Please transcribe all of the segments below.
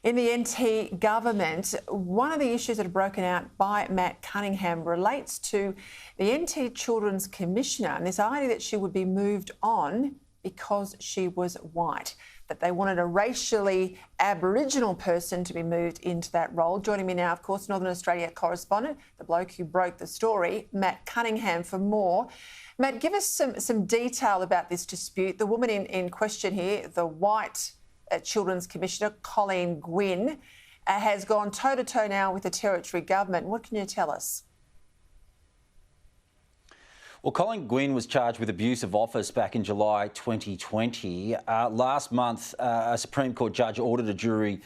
In the NT government, one of the issues that have broken out by Matt Cunningham relates to the NT Children's Commissioner and this idea that she would be moved on because she was white, that they wanted a racially Aboriginal person to be moved into that role. Joining me now, of course, Northern Australia correspondent, the bloke who broke the story, Matt Cunningham, for more. Matt, give us some detail about this dispute. The woman in question here, the white Children's Commissioner, Colleen Gwynn, has gone toe-to-toe now with the Territory Government. What can you tell us? Well, Colleen Gwynn was charged with abuse of office back in July 2020. Last month, a Supreme Court judge ordered a jury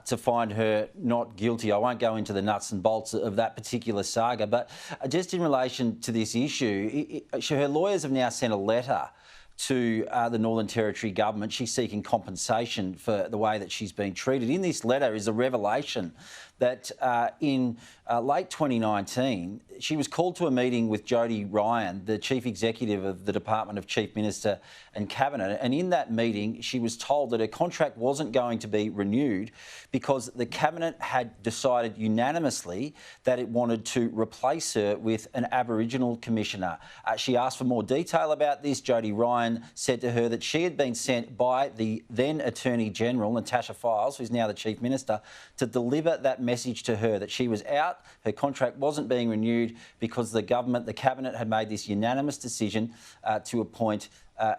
to find her not guilty. I won't go into the nuts and bolts of that particular saga, but just in relation to this issue, her lawyers have now sent a letter to the Northern Territory Government. She's seeking compensation for the way that she's been treated. In this letter is a revelation that in late 2019, she was called to a meeting with Jody Ryan, the Chief Executive of the Department of Chief Minister and Cabinet. And in that meeting, she was told that her contract wasn't going to be renewed because the Cabinet had decided unanimously that it wanted to replace her with an Aboriginal Commissioner. She asked for more detail about this. Jody Ryan said to her that she had been sent by the then Attorney General, Natasha Files, who's now the Chief Minister, to deliver that message to her, that she was out, her contract wasn't being renewed because the Cabinet had made this unanimous decision to appoint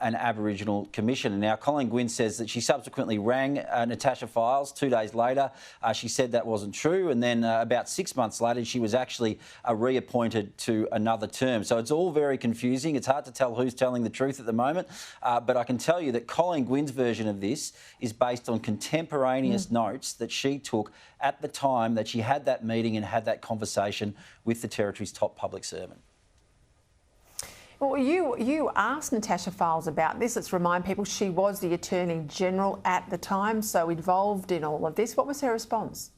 an Aboriginal Commissioner. Now, Colleen Gwynn says that she subsequently rang Natasha Files 2 days later. She said that wasn't true, and then about 6 months later, she was actually reappointed to another term. So it's all very confusing. It's hard to tell who's telling the truth at the moment, but I can tell you that Colleen Gwynn's version of this is based on contemporaneous notes that she took at the time that she had that meeting and had that conversation with the Territory's top public servant. Well, you asked Natasha Files about this. Let's remind people she was the Attorney General at the time, so involved in all of this. What was her response?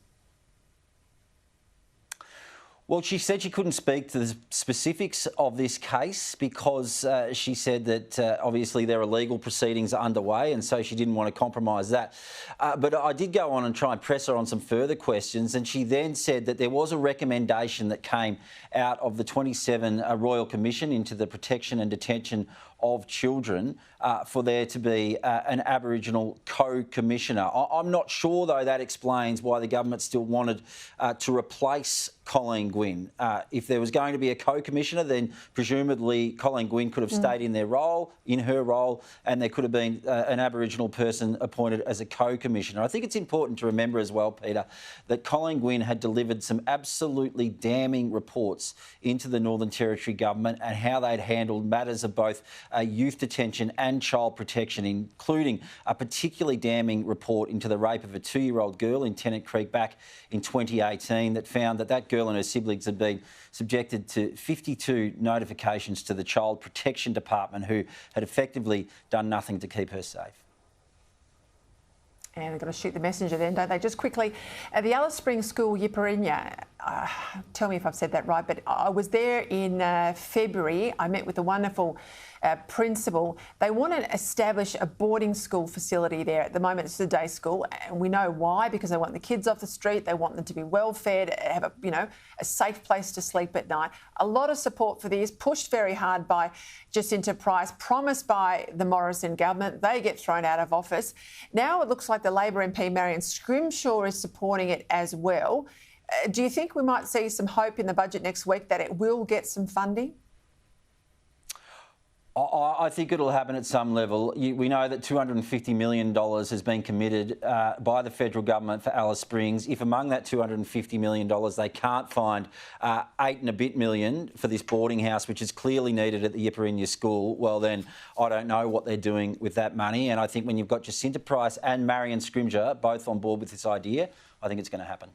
Well, she said she couldn't speak to the specifics of this case because she said that obviously there are legal proceedings underway, and so she didn't want to compromise that. But I did go on and try and press her on some further questions, and she then said that there was a recommendation that came out of the 27 Royal Commission into the protection and detention of children for there to be an Aboriginal co-commissioner. I'm not sure, though, that explains why the government still wanted to replace Colleen Gwynn. If there was going to be a co-commissioner, then presumably Colleen Gwynn could have stayed in her role, and there could have been an Aboriginal person appointed as a co-commissioner. I think it's important to remember as well, Peter, that Colleen Gwynn had delivered some absolutely damning reports into the Northern Territory Government and how they'd handled matters of both youth detention and child protection, including a particularly damning report into the rape of a 2-year-old girl in Tennant Creek back in 2018 that found that that girl and her siblings had been subjected to 52 notifications to the Child Protection Department, who had effectively done nothing to keep her safe. And they've got to shoot the messenger then, don't they? Just quickly, at the Alice Springs School, Yipirinya, tell me if I've said that right, but I was there in February. I met with the wonderful principal. They want to establish a boarding school facility there. At the moment, it's a day school, and we know why, because they want the kids off the street. They want them to be well fed, have a safe place to sleep at night. A lot of support for this, pushed very hard by Jacinta Price, promised by the Morrison government. They get thrown out of office. Now it looks like the Labor MP Marion Scrymgour is supporting it as well. Do you think we might see some hope in the budget next week that it will get some funding? I think it'll happen at some level. We know that $250 million has been committed by the federal government for Alice Springs. If among that $250 million they can't find $8 and a bit million for this boarding house, which is clearly needed at the Yipirinya School, well then I don't know what they're doing with that money. And I think when you've got Jacinta Price and Marion Scrymgour both on board with this idea, I think it's going to happen.